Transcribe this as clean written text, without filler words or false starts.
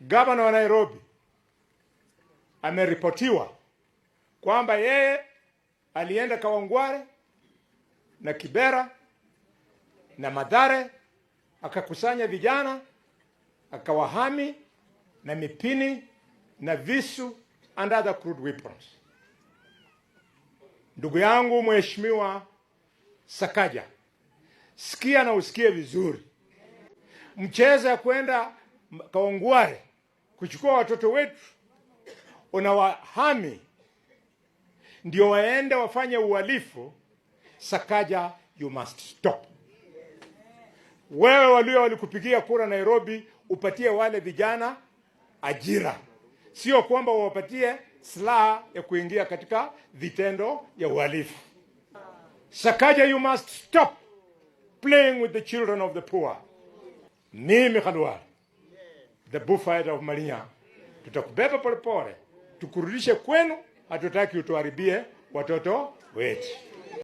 Gavana wa Nairobi ameripotiwa kwamba yeye alienda Kawangware na Kibera na Mathare, akakusanya vijana, akawahami na mipini na visu and other crude weapons. Ndugu yangu Mheshimiwa Sakaja, sikia na usikie vizuri. Mchezo ya kwenda Kawangware kuchukua watoto wetu, unawahami ndio waende wafanye uhalifu. Sakaja, you must stop. Wewe walikupigia kura Nairobi, upatie wale vijana ajira, sio kwamba wapatie silaha ya kuingia katika vitendo ya uhalifu. Sakaja, you must stop playing with the children of the poor. Mimi Khalwale, the bullfighter of Marinya, tutakubeba polepole tukurudishe kwenu. Hatutaki utuharibie watoto wetu.